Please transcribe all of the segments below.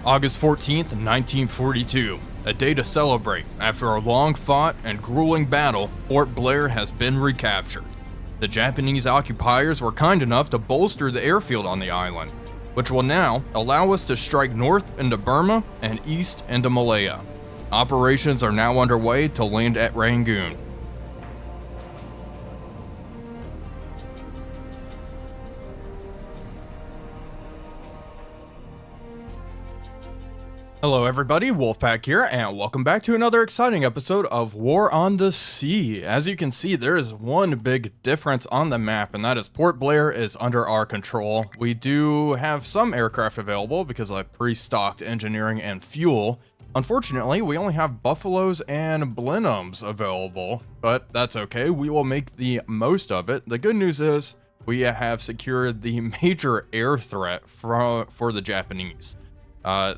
August 14th, 1942. A day to celebrate. After a long-fought and grueling battle, Fort Blair has been recaptured. The Japanese occupiers were kind enough to bolster the airfield on the island, which will now allow us to strike north into Burma and east into Malaya. Operations are now underway to land at Rangoon. Hello everybody, Wolfpack here, and welcome back to another exciting episode of War on the Sea. As you can see, there is one big difference on the map, and that is Port Blair is under our control. We do have some aircraft available because I pre-stocked engineering and fuel. Unfortunately, we only have Buffaloes and Blenheims available, but that's okay. We will make the most of it. The good news is we have secured the major air threat for the Japanese.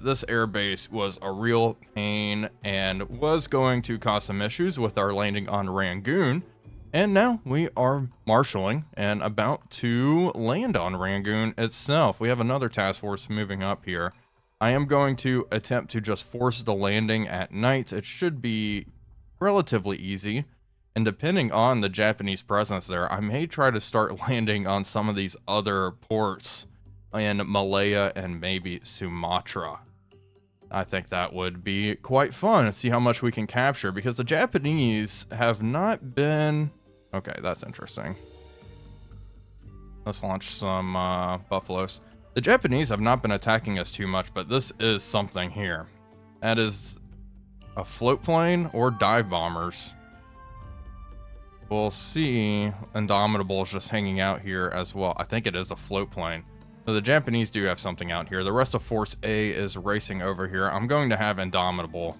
This airbase was a real pain and was going to cause some issues with our landing on Rangoon. And now we are marshaling and about to land on Rangoon itself. We have another task force moving up here. I am going to attempt to just force the landing at night. It should be relatively easy. And depending on the Japanese presence there, I may try to start landing on some of these other ports in Malaya and maybe Sumatra. I think that would be quite fun and see how much we can capture, because the Japanese have not been... Okay, that's interesting. Let's launch some Buffaloes. The Japanese have not been attacking us too much, but this is something here. That is a float plane or dive bombers. We'll see. Indomitable is just hanging out here as well. I think it is a float plane. So the Japanese do have something out here. The rest of Force A is racing over here. I'm going to have Indomitable.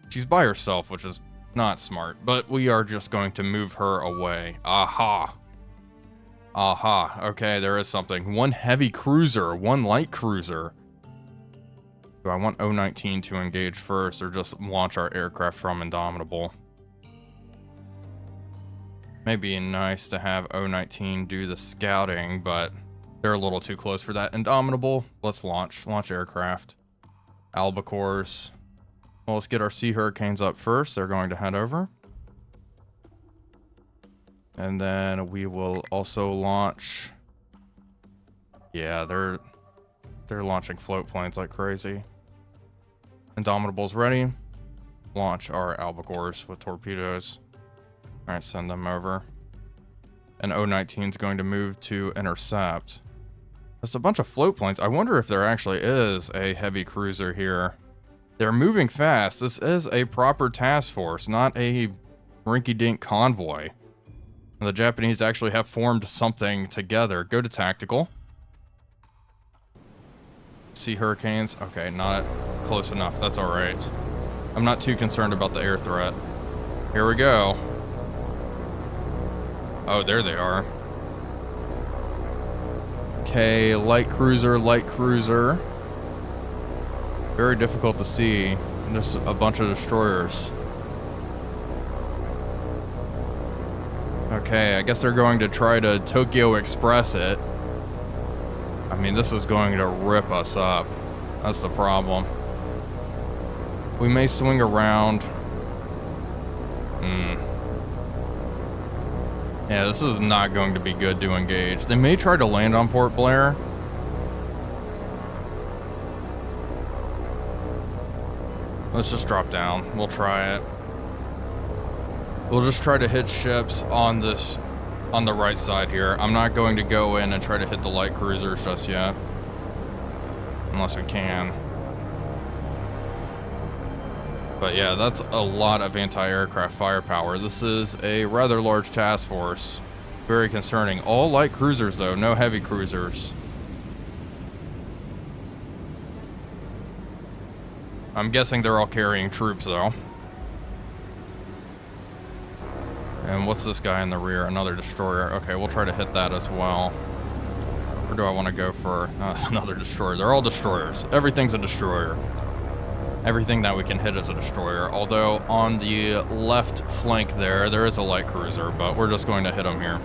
She's by herself, which is not smart, but we are just going to move her away. Aha. Aha. Okay, there is something. One heavy cruiser, one light cruiser. Do I want O-19 to engage first or just launch our aircraft from Indomitable? Maybe nice to have O-19 do the scouting, but they're a little too close for that. Indomitable, let's launch aircraft. Albacores. Well, let's get our Sea Hurricanes up first. They're going to head over. And then we will also launch... Yeah, they're launching float planes like crazy. Indomitable's ready. Launch our Albacores with torpedoes. Alright, send them over. And O-19 is going to move to intercept. There's a bunch of float planes. I wonder if there actually is a heavy cruiser here. They're moving fast. This is a proper task force, not a rinky-dink convoy. And the Japanese actually have formed something together. Go to tactical. Sea Hurricanes. Okay, not close enough. That's alright. I'm not too concerned about the air threat. Here we go. Oh, there they are. Okay, light cruiser. Very difficult to see. Just a bunch of destroyers. Okay, I guess they're going to try to Tokyo Express it. I mean, this is going to rip us up. That's the problem. We may swing around. Yeah, this is not going to be good to engage. They may try to land on Port Blair. Let's just drop down. We'll try it. We'll just try to hit ships on the right side here. I'm not going to go in and try to hit the light cruisers just yet. Unless we can. But yeah, that's a lot of anti-aircraft firepower. This is a rather large task force. Very concerning. All light cruisers though, no heavy cruisers. I'm guessing they're all carrying troops though. And what's this guy in the rear? Another destroyer. Okay, we'll try to hit that as well. Where do I want to go for? It's another destroyer. They're all destroyers. Everything's a destroyer. Everything that we can hit is a destroyer, although on the left flank there is a light cruiser, but we're just going to hit them here.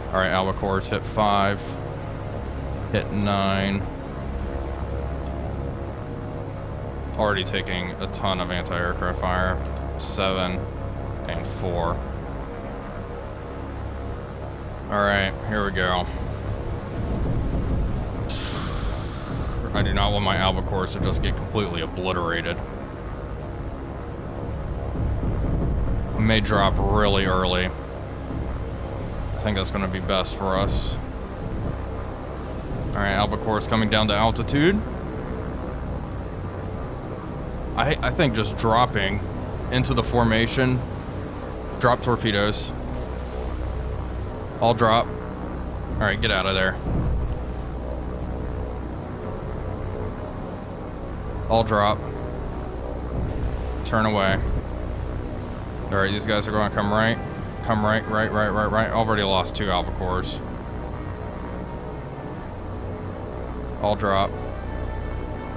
Alright, Albacores, hit 5, hit 9. already taking a ton of anti-aircraft fire. 7 and 4. Alright, here we go. I do not want my albacores to just get completely obliterated. We may drop really early. I think that's going to be best for us. Alright, albacores coming down to altitude. I think just dropping into the formation. Drop torpedoes. All drop. Alright, get out of there. All drop. Turn away. Alright, these guys are going to come right. Come right. Already lost 2 albacores. All drop.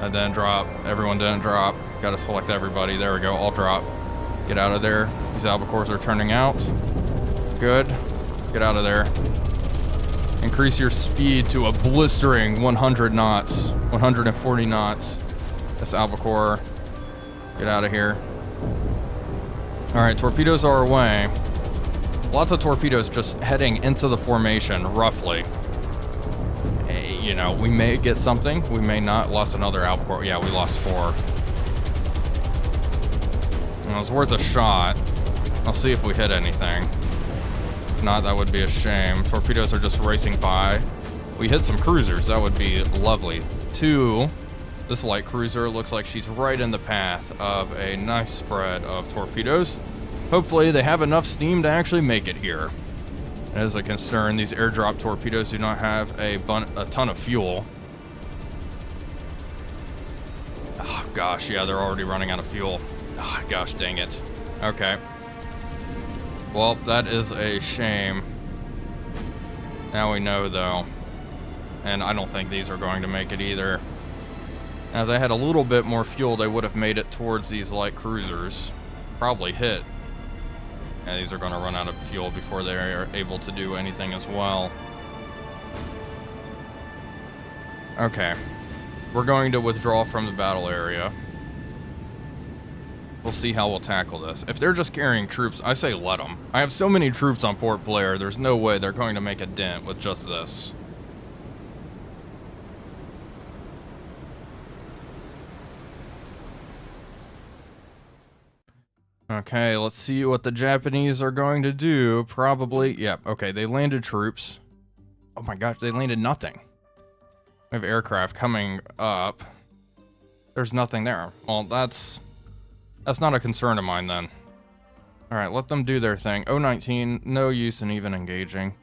And then drop. Everyone didn't drop. Gotta select everybody. There we go. All drop. Get out of there. These albacores are turning out. Good. Get out of there. Increase your speed to a blistering 100 knots. 140 knots. That's albacore. Get out of here. Alright, torpedoes are away. Lots of torpedoes just heading into the formation, roughly. Hey, you know, we may get something. We may not. Lost another albacore. Yeah, we lost 4. It was worth a shot. I'll see if we hit anything. If not, that would be a shame. Torpedoes are just racing by. We hit some cruisers. That would be lovely. 2. This light cruiser looks like she's right in the path of a nice spread of torpedoes. Hopefully they have enough steam to actually make it here. As a concern, these airdrop torpedoes do not have a ton of fuel. Oh gosh, yeah, they're already running out of fuel. Oh, gosh dang it. Okay. Well, that is a shame. Now we know, though. And I don't think these are going to make it either. As they had a little bit more fuel, they would have made it towards these light cruisers. Probably hit. And these are going to run out of fuel before they are able to do anything as well. Okay. We're going to withdraw from the battle area. We'll see how we'll tackle this. If they're just carrying troops, I say let them. I have so many troops on Port Blair, there's no way they're going to make a dent with just this. Okay, let's see what the Japanese are going to do. Probably, yep, okay, they landed troops. Oh my gosh, they landed nothing. We have aircraft coming up. There's nothing there. Well, that's not a concern of mine then. Alright, let them do their thing. 019, no use in even engaging.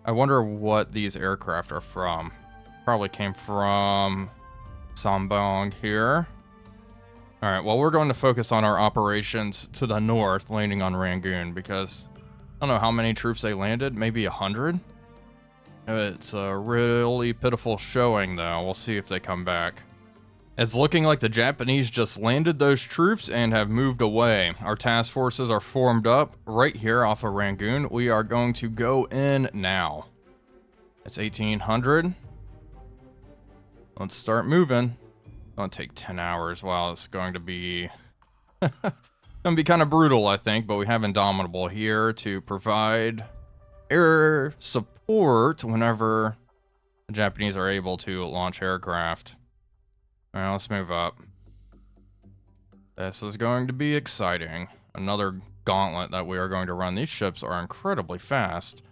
I wonder what these aircraft are from. Probably came from Sambong here. Alright, well, we're going to focus on our operations to the north, landing on Rangoon, because I don't know how many troops they landed. Maybe 100? It's a really pitiful showing, though. We'll see if they come back. It's looking like the Japanese just landed those troops and have moved away. Our task forces are formed up right here off of Rangoon. We are going to go in now. It's 1800. Let's start moving. It's going to take 10 hours. Wow, it's going to be... going to be kind of brutal, I think, but we have Indomitable here to provide air support whenever the Japanese are able to launch aircraft. Alright, let's move up. This is going to be exciting. Another gauntlet that we are going to run. These ships are incredibly fast.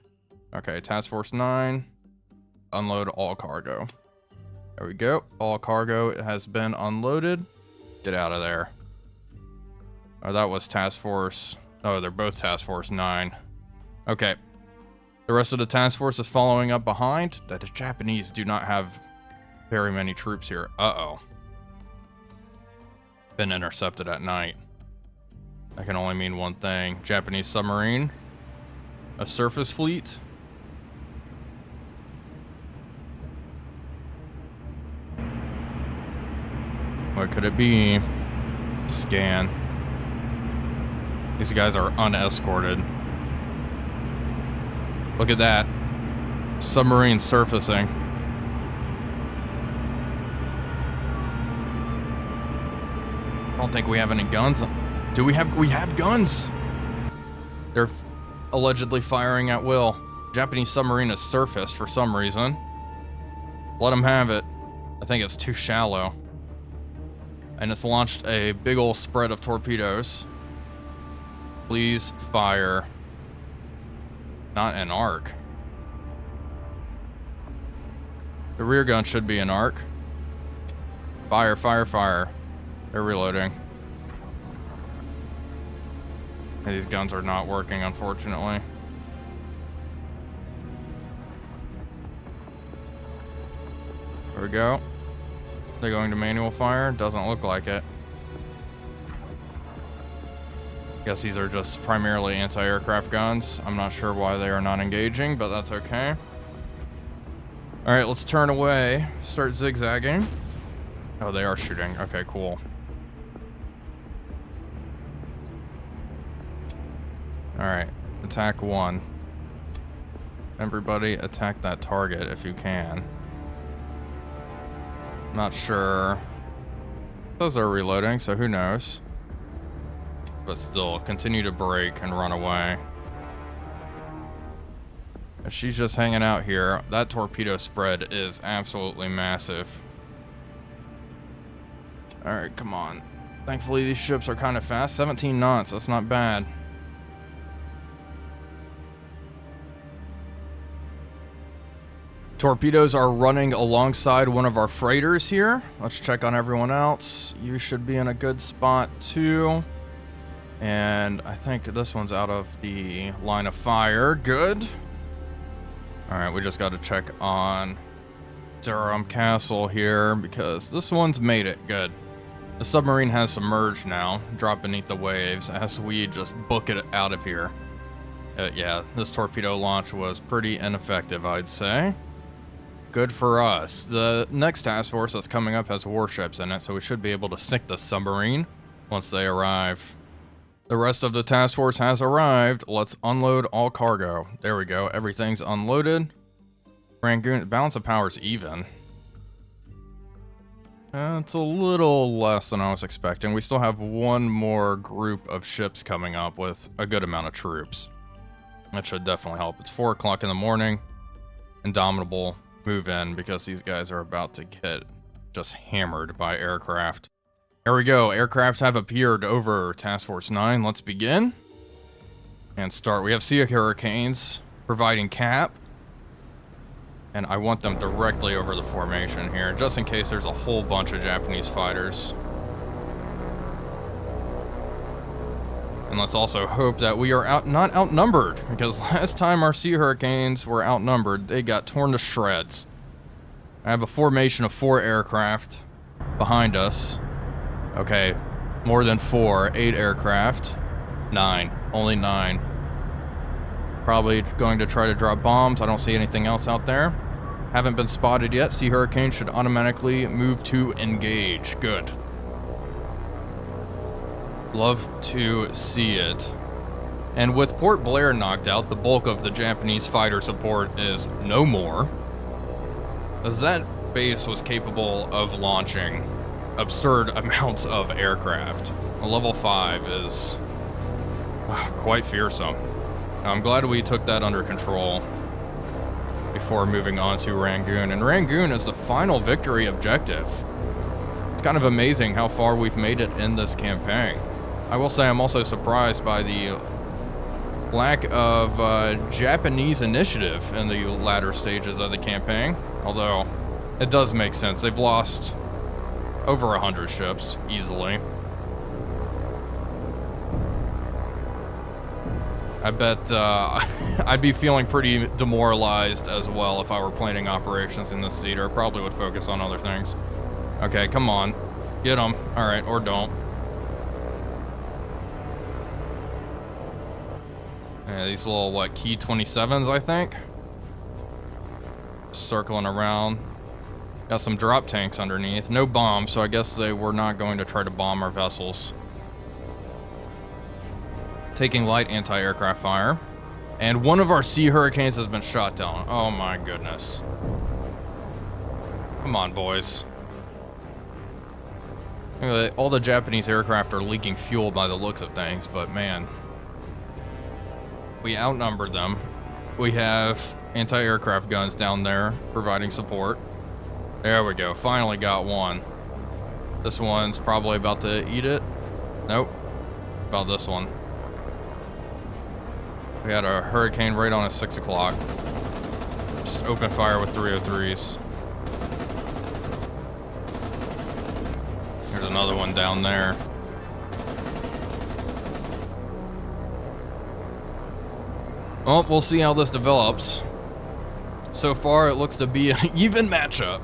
Okay, Task Force 9. Unload all cargo. There we go. All cargo has been unloaded. Get out of there. Oh, that was Task Force... Oh, they're both Task Force 9. Okay. The rest of the Task Force is following up behind. The Japanese do not have very many troops here. Uh-oh. Been intercepted at night. That can only mean one thing. Japanese submarine. A surface fleet. What could it be? Scan. These guys are unescorted. Look at that. Submarine surfacing. don't think we have any guns. Do we have? We have guns. They're allegedly firing at will. Japanese submarine is surfaced for some reason. Let them have it. I think it's too shallow. And it's launched a big old spread of torpedoes. Please fire. Not an arc. The rear gun should be an arc. Fire, fire, fire. They're reloading. And these guns are not working, unfortunately. There we go. They're going to manual fire. Doesn't look like it. Guess these are just primarily anti-aircraft guns. I'm not sure why they are not engaging, but that's okay. All right, let's turn away. Start zigzagging. Oh, they are shooting. Okay, cool. All right, attack one. Everybody attack that target if you can. Not sure. Those are reloading, so who knows? But still, continue to brake and run away. And she's just hanging out here. That torpedo spread is absolutely massive. Alright, come on. Thankfully, these ships are kind of fast. 17 knots, that's not bad. Torpedoes are running alongside one of our freighters here. Let's check on everyone else. You should be in a good spot too. And I think this one's out of the line of fire. Good. All right, we just got to check on Durham Castle here because this one's made it. Good. The submarine has submerged now, dropped beneath the waves as we just book it out of here. Yeah, this torpedo launch was pretty ineffective, I'd say. Good for us. The next task force that's coming up has warships in it, so we should be able to sink the submarine once they arrive. The rest of the task force has arrived. Let's unload all cargo. There we go. Everything's unloaded. Rangoon, balance of power is even. It's a little less than I was expecting. We still have one more group of ships coming up with a good amount of troops. That should definitely help. It's 4 o'clock in the morning. Indomitable, move in because these guys are about to get just hammered by aircraft. There we go. Aircraft have appeared over Task Force 9. Let's begin and start. We have Sea Hurricanes providing cap. And I want them directly over the formation here, just in case there's a whole bunch of Japanese fighters. And let's also hope that we are not outnumbered, because last time our Sea Hurricanes were outnumbered, they got torn to shreds. I have a formation of 4 aircraft behind us. Okay, more than 4, 8 aircraft. 9, only 9. Probably going to try to drop bombs. I don't see anything else out there. Haven't been spotted yet. Sea Hurricane should automatically move to engage. Good. Love to see it. And with Port Blair knocked out, the bulk of the Japanese fighter support is no more, as that base was capable of launching absurd amounts of aircraft. A level 5 is quite fearsome. I'm glad we took that under control before moving on to Rangoon. And Rangoon is the final victory objective. It's kind of amazing how far we've made it in this campaign. I will say I'm also surprised by the lack of Japanese initiative in the latter stages of the campaign. Although, it does make sense. They've lost over 100 ships, easily. I bet I'd be feeling pretty demoralized as well if I were planning operations in this theater. Probably would focus on other things. Okay, come on. Get them. Alright, or don't. Yeah, these little, what, Key 27s, I think? Circling around. Got some drop tanks underneath. No bombs, so I guess they were not going to try to bomb our vessels. Taking light anti-aircraft fire. And one of our Sea Hurricanes has been shot down. Oh my goodness. Come on, boys. All the Japanese aircraft are leaking fuel by the looks of things, but man, we outnumbered them. We have anti-aircraft guns down there providing support. There we go, finally got one. This one's probably about to eat it. Nope, about this one. We had a hurricane right on at 6 o'clock. Just open fire with 303s. There's another one down there. Well, we'll see how this develops. So far, it looks to be an even matchup.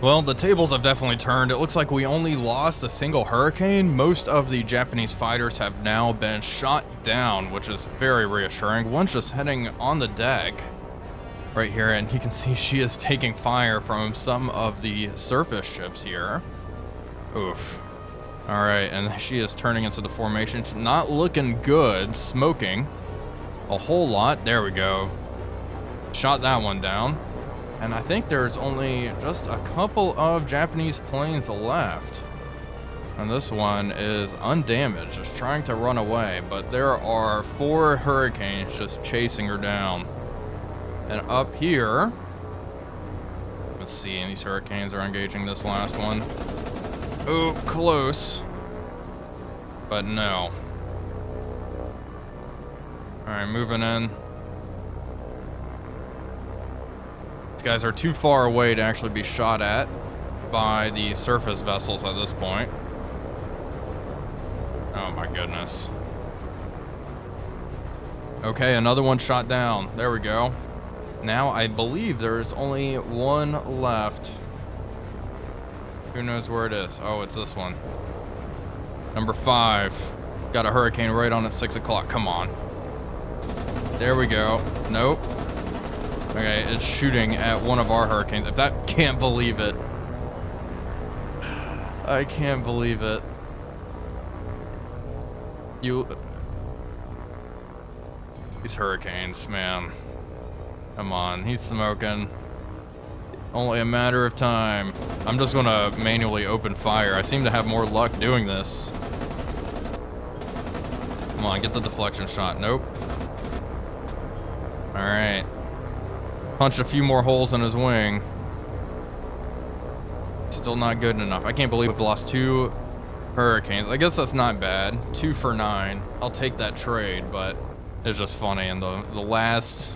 Well, the tables have definitely turned. It looks like we only lost a single hurricane. Most of the Japanese fighters have now been shot down, which is very reassuring. One's just heading on the deck right here, and you can see she is taking fire from some of the surface ships here. Oof. All right, and she is turning into the formation. She's not looking good, smoking a whole lot. There we go. Shot that one down. And I think there's only just a couple of Japanese planes left. And this one is undamaged, just trying to run away. But there are 4 hurricanes just chasing her down. And up here, let's see, and these hurricanes are engaging this last one. Oh, close. But no. All right, moving in. These guys are too far away to actually be shot at by the surface vessels at this point. Oh my goodness. Okay, another one shot down. There we go. Now I believe there's only one left. Who knows where it is? Oh, it's this one. Number 5. Got a hurricane right on at 6 o'clock. Come on. There we go. Nope. Okay, it's shooting at one of our hurricanes. If that, can't believe it. I can't believe it. These hurricanes, man. Come on, he's smoking. Only a matter of time. I'm just gonna manually open fire. I seem to have more luck doing this. Come on, get the deflection shot. Nope. All right. Punched a few more holes in his wing. Still not good enough. I can't believe we've lost 2 hurricanes. I guess that's not bad. 2 for 9. I'll take that trade, but it's just funny. And the last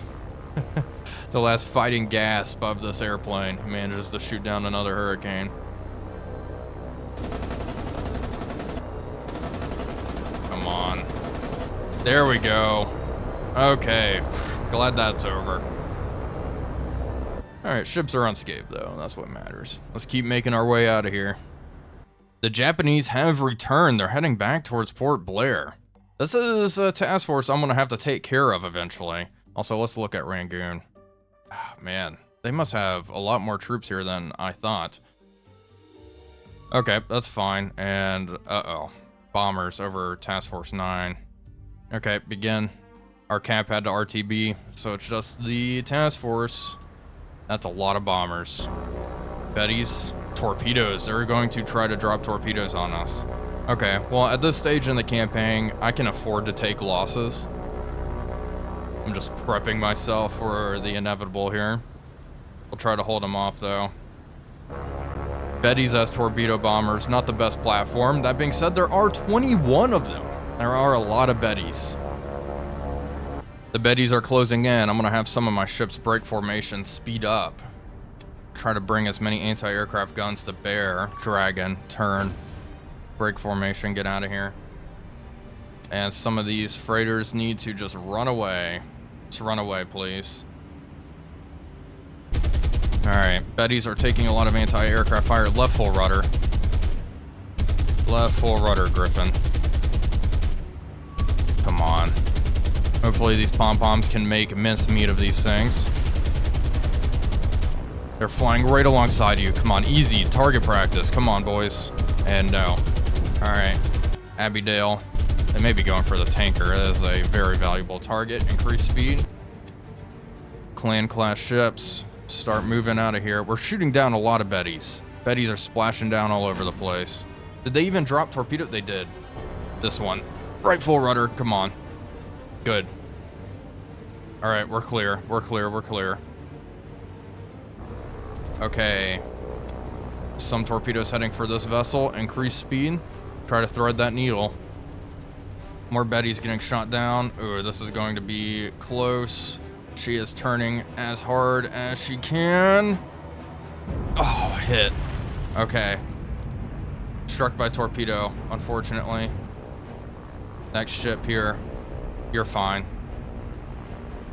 the last fighting gasp of this airplane manages to shoot down another hurricane. Come on. There we go. Okay. Glad that's over. Alright, ships are unscathed though, that's what matters. Let's keep making our way out of here. The Japanese have returned. They're heading back towards Port Blair. This is a task force I'm gonna have to take care of eventually. Also, let's look at Rangoon. Oh, man, they must have a lot more troops here than I thought. Okay, that's fine. And, uh-oh. Bombers over Task Force 9. Okay, begin. Our cap had to RTB, so it's just the task force. That's a lot of bombers. Betties, torpedoes. They're going to try to drop torpedoes on us. Okay, well, at this stage in the campaign, I can afford to take losses. I'm just prepping myself for the inevitable here. We'll try to hold them off, though. Betties as torpedo bombers, not the best platform. That being said, there are 21 of them. There are a lot of Betties. The Betties are closing in. I'm going to have some of my ships break formation, speed up. Try to bring as many anti-aircraft guns to bear. Dragon, turn, break formation, get out of here. And some of these freighters need to just run away. Just run away, please. Alright, Betties are taking a lot of anti-aircraft fire. Left full rudder. Left full rudder, Griffin. Come on. Hopefully these pom-poms can make mincemeat of these things. They're flying right alongside you. Come on, easy. Target practice. Come on, boys. And no. Alright. Abbeydale. They may be going for the tanker. That is a very valuable target. Increase speed. Clan class ships, start moving out of here. We're shooting down a lot of Bettys. Bettys are splashing down all over the place. Did they even drop torpedo? They did. This one. Right full rudder. Come on. Good. All right, we're clear. We're clear. We're clear. Okay. Some torpedoes heading for this vessel. Increase speed. Try to thread that needle. More Bettys getting shot down. Ooh, this is going to be close. She is turning as hard as she can. Oh, hit. Okay. Struck by torpedo, unfortunately. Next ship here. You're fine.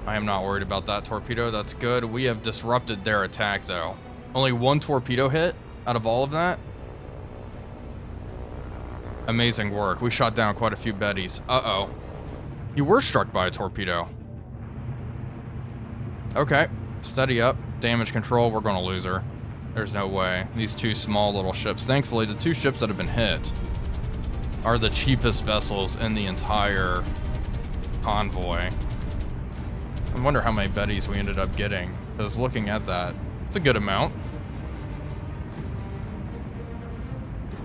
I am not worried about that torpedo. That's good. We have disrupted their attack, though. Only one torpedo hit out of all of that. Amazing work. We shot down quite a few Bettys. Uh-oh. You were struck by a torpedo. Okay. Steady up. Damage control. We're going to lose her. There's no way. These two small little ships. Thankfully, the two ships that have been hit are the cheapest vessels in the entire convoy. I wonder how many Bettys we ended up getting. Because looking at that, it's a good amount.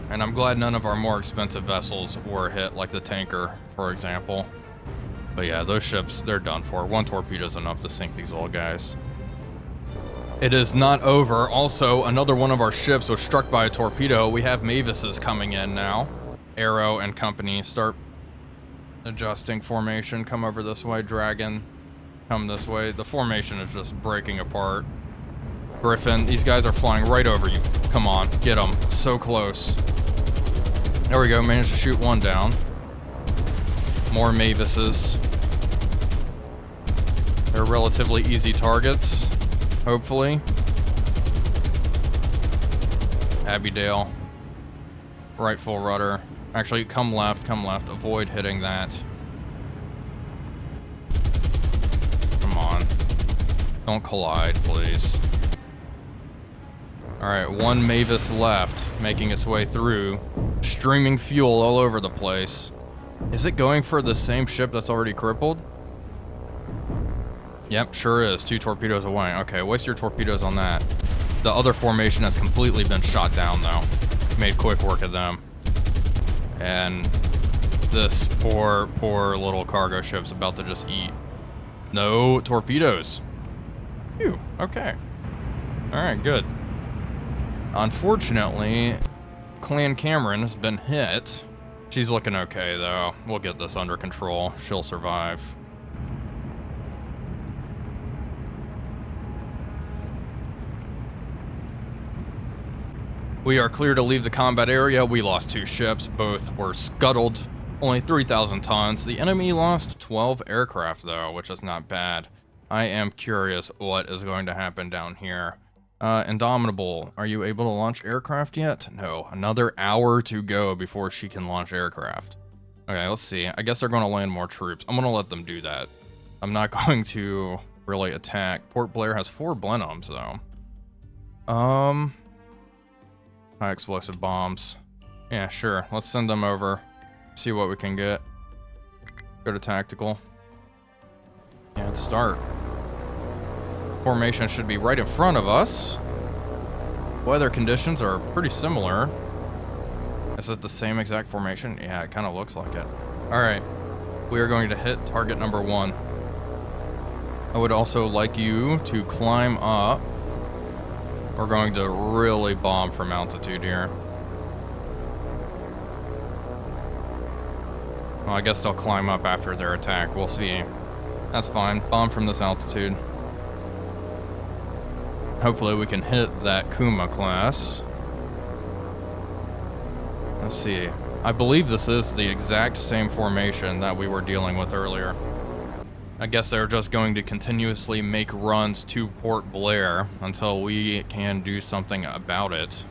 And I'm glad none of our more expensive vessels were hit, like the tanker, for example. But yeah, those ships, they're done for. One torpedo's enough to sink these little guys. It is not over. Also, another one of our ships was struck by a torpedo. We have Mavises coming in now. Arrow and company start adjusting formation. Come over this way, Dragon. Come this way. The formation is just breaking apart. Griffin, these guys are flying right over you. Come on, get them. So close. There we go, managed to shoot one down. More Mavises. They're relatively easy targets, hopefully. Abbeydale. Right full rudder. Actually, come left, avoid hitting that. Come on. Don't collide, please. Alright, one Mavis left, making its way through. Streaming fuel all over the place. Is it going for the same ship that's already crippled? Yep, sure is. 2 torpedoes away. Okay, waste your torpedoes on that. The other formation has completely been shot down, though. Made quick work of them. And this poor little cargo ship's about to just eat. No torpedoes. Phew, okay. Alright, good. Unfortunately, Clan Cameron has been hit. She's looking okay, though. We'll get this under control. She'll survive. We are clear to leave the combat area. We lost 2 ships. Both were scuttled. Only 3,000 tons. The enemy lost 12 aircraft, though, which is not bad. I am curious what is going to happen down here. Indomitable, are you able to launch aircraft yet? No, another hour to go before she can launch aircraft. Okay, let's see. I guess they're going to land more troops. I'm going to let them do that. I'm not going to really attack. Port Blair has 4 Blenheims, though. High explosive bombs. Yeah, sure. Let's send them over. See what we can get. Go to tactical. And start. Formation should be right in front of us. Weather conditions are pretty similar. Is it the same exact formation? Yeah, it kind of looks like it. Alright. We are going to hit target number 1. I would also like you to climb up. We're going to really bomb from altitude here. Well, I guess they'll climb up after their attack. We'll see. That's fine. Bomb from this altitude. Hopefully we can hit that Kuma class. Let's see. I believe this is the exact same formation that we were dealing with earlier. I guess they're just going to continuously make runs to Port Blair until we can do something about it.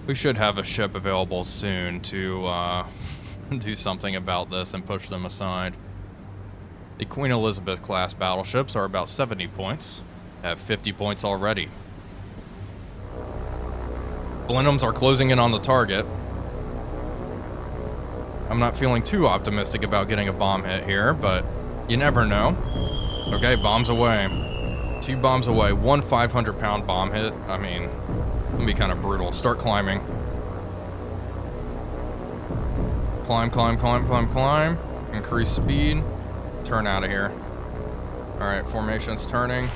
We should have a ship available soon to do something about this and push them aside. The Queen Elizabeth class battleships are about 70 points. Have 50 points already. Blenheims are closing in on the target. I'm not feeling too optimistic about getting a bomb hit here, but you never know. Okay, bombs away. 2 bombs away. 1 500-pound bomb hit. I mean, it'll be kind of brutal. Start climbing. Climb, climb, climb, climb, climb. Increase speed. Turn out of here. Alright, formation's turning.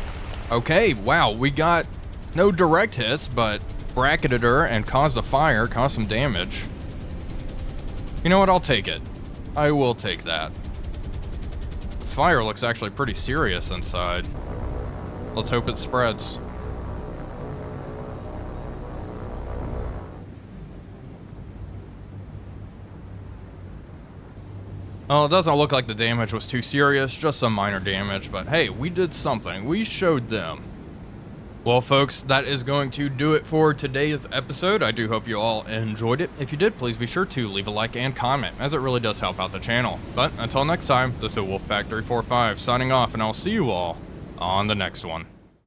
Okay, wow, we got no direct hits, but bracketed her and caused a fire, caused some damage. You know what, I'll take it. I will take that. Fire looks actually pretty serious inside. Let's hope it spreads. Well, it doesn't look like the damage was too serious, just some minor damage, but hey, we did something. We showed them. Well, folks, that is going to do it for today's episode. I do hope you all enjoyed it. If you did, please be sure to leave a like and comment, as it really does help out the channel. But until next time, this is Wolfpack345 signing off, and I'll see you all on the next one.